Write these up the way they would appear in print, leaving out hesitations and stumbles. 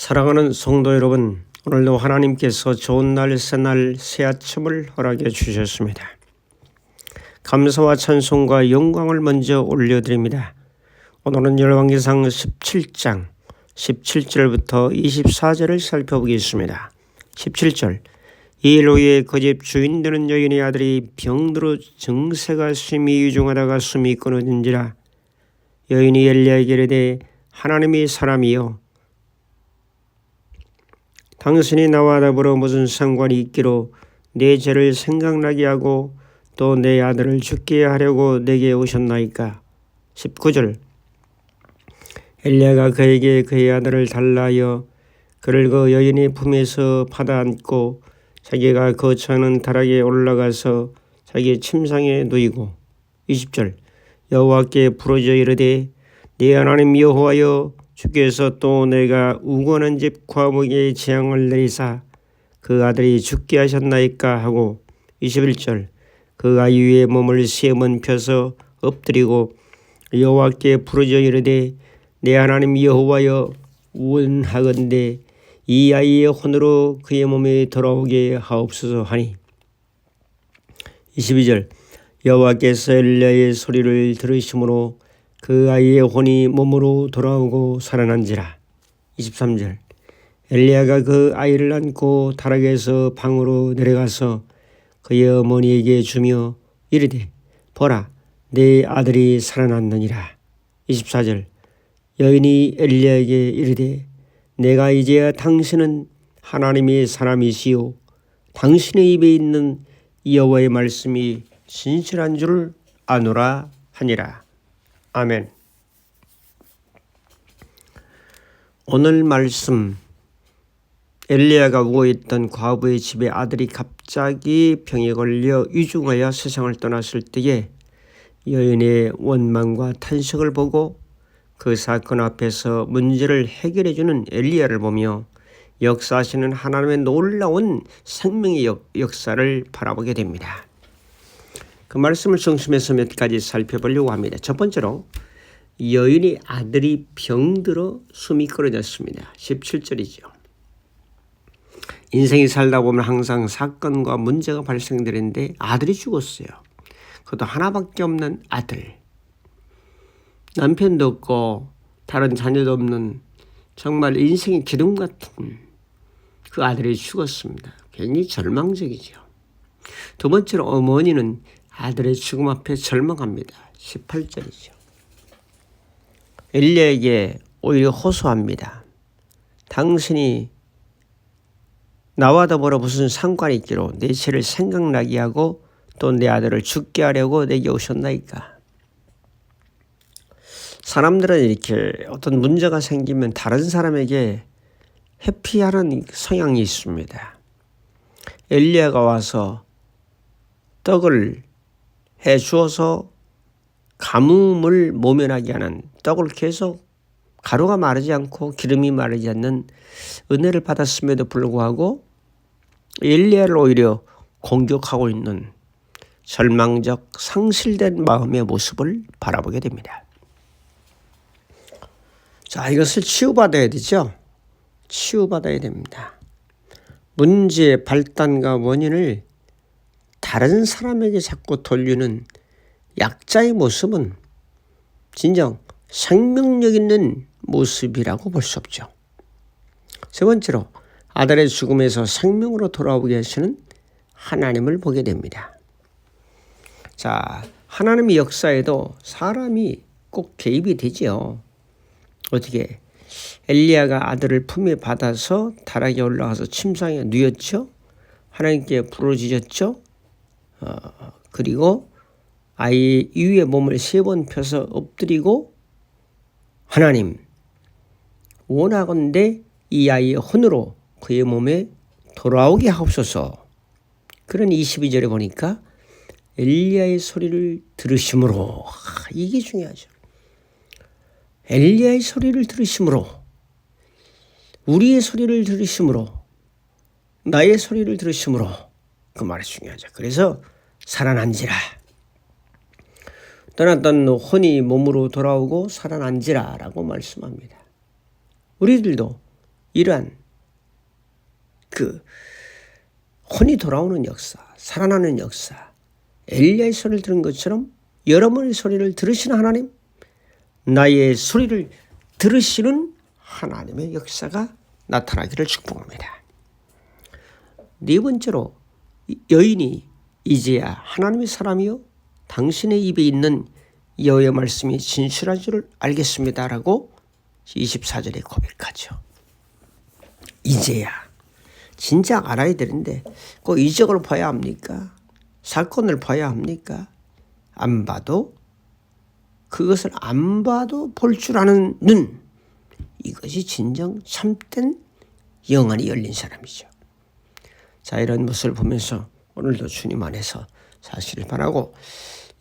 사랑하는 성도 여러분, 오늘도 하나님께서 좋은 날, 새날, 새 아침을 허락해 주셨습니다. 감사와 찬송과 영광을 먼저 올려드립니다. 오늘은 열왕기상 17장 17절부터 24절을 살펴보겠습니다. 17절 이일 후에 그 집 주인 되는 여인의 아들이 병들어 증세가 심히 유중하다가 숨이 끊어진지라. 여인이 엘리야에게 이르되 하나님의 사람이여 당신이 나와 더불어 무슨 상관이 있기로 내 죄를 생각나게 하고 또 내 아들을 죽게 하려고 내게 오셨나이까. 19절 엘리야가 그에게 그의 아들을 달라 하여 그를 그 여인의 품에서 받아 안고 자기가 거처하는 다락에 올라가서 자기 침상에 누이고. 20절 여호와께 부르짖어 이르되 네 하나님 여호와여 주께서 또 내가 우건한 집 과부에게 재앙을 내리사 그 아들이 죽게 하셨나이까 하고. 21절 그 아이 위에 몸을 세 번 펴서 엎드리고 여호와께 부르짖어 이르되 내 하나님 여호와여 원하건대 이 아이의 혼으로 그의 몸에 돌아오게 하옵소서 하니. 22절 여호와께서 엘리야의 소리를 들으심으로 그 아이의 혼이 몸으로 돌아오고 살아난지라. 23절 엘리야가 그 아이를 안고 다락에서 방으로 내려가서 그의 어머니에게 주며 이르되 보라 내 아들이 살아났느니라. 24절 여인이 엘리야에게 이르되 내가 이제야 당신은 하나님의 사람이시요 당신의 입에 있는 여호와의 말씀이 진실한 줄 아노라 하니라. 아멘. 오늘 말씀 엘리야가 우거있던 과부의 집에 아들이 갑자기 병에 걸려 위중하여 세상을 떠났을 때에 여인의 원망과 탄식을 보고 그 사건 앞에서 문제를 해결해주는 엘리야를 보며 역사하시는 하나님의 놀라운 생명의 역사를 바라보게 됩니다. 그 말씀을 중심해서 몇 가지 살펴보려고 합니다. 첫 번째로 여인의 아들이 병들어 숨이 끊어졌습니다. 17절이죠. 인생이 살다 보면 항상 사건과 문제가 발생되는데 아들이 죽었어요. 그것도 하나밖에 없는 아들. 남편도 없고 다른 자녀도 없는 정말 인생의 기둥 같은 그 아들이 죽었습니다. 굉장히 절망적이죠. 두 번째로 어머니는 아들의 죽음 앞에 절망합니다. 18절이죠. 엘리야에게 오히려 호소합니다. 당신이 나와 더불어 무슨 상관이 있기로 내 죄를 생각나게 하고 또 내 아들을 죽게 하려고 내게 오셨나이까. 사람들은 이렇게 어떤 문제가 생기면 다른 사람에게 회피하는 성향이 있습니다. 엘리야가 와서 떡을 해 주어서 가뭄을 모면하게 하는 떡을 계속 가루가 마르지 않고 기름이 마르지 않는 은혜를 받았음에도 불구하고 엘리야를 오히려 공격하고 있는 절망적 상실된 마음의 모습을 바라보게 됩니다. 자, 이것을 치유받아야 되죠. 치유받아야 됩니다. 문제의 발단과 원인을 다른 사람에게 자꾸 돌리는 약자의 모습은 진정 생명력 있는 모습이라고 볼 수 없죠. 세 번째로 아들의 죽음에서 생명으로 돌아오게 하시는 하나님을 보게 됩니다. 자, 하나님의 역사에도 사람이 꼭 개입이 되죠. 어떻게 엘리야가 아들을 품에 받아서 다락에 올라가서 침상에 누웠죠. 하나님께 부르짖었죠. 그리고 아이 위에 몸을 세 번 펴서 엎드리고 하나님 원하건대 이 아이의 혼으로 그의 몸에 돌아오게 하옵소서. 그런 22절에 보니까 엘리야의 소리를 들으심으로, 이게 중요하죠. 엘리야의 소리를 들으심으로, 우리의 소리를 들으심으로, 나의 소리를 들으심으로, 그 말이 중요하죠. 그래서 살아난지라. 떠났던 혼이 몸으로 돌아오고 살아난지라 라고 말씀합니다. 우리들도 이러한 혼이 돌아오는 역사, 살아나는 역사, 엘리야의 소리를 들은 것처럼 여러분의 소리를 들으시는 하나님, 나의 소리를 들으시는 하나님의 역사가 나타나기를 축복합니다. 네 번째로 여인이 이제야 하나님의 사람이요 당신의 입에 있는 여호와의 말씀이 진실한 줄을 알겠습니다라고 24절에 고백하죠. 이제야 진짜 알아야 되는데 꼭 이적을 봐야 합니까? 사건을 봐야 합니까? 안 봐도 그것을 안 봐도 볼 줄 아는 눈, 이것이 진정 참된 영안이 열린 사람이죠. 자, 이런 모습을 보면서 오늘도 주님 안에서 사시길 바라고,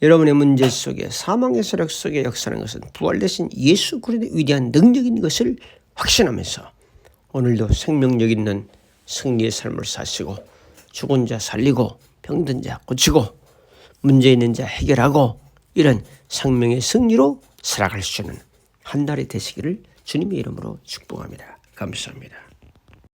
여러분의 문제 속에 사망의 세력 속에 역사하는 것은 부활되신 예수 그리스도의 위대한 능력인 것을 확신하면서 오늘도 생명력 있는 승리의 삶을 사시고 죽은 자 살리고 병든 자 고치고 문제 있는 자 해결하고 이런 생명의 승리로 살아갈 수 있는 한 달이 되시기를 주님의 이름으로 축복합니다. 감사합니다.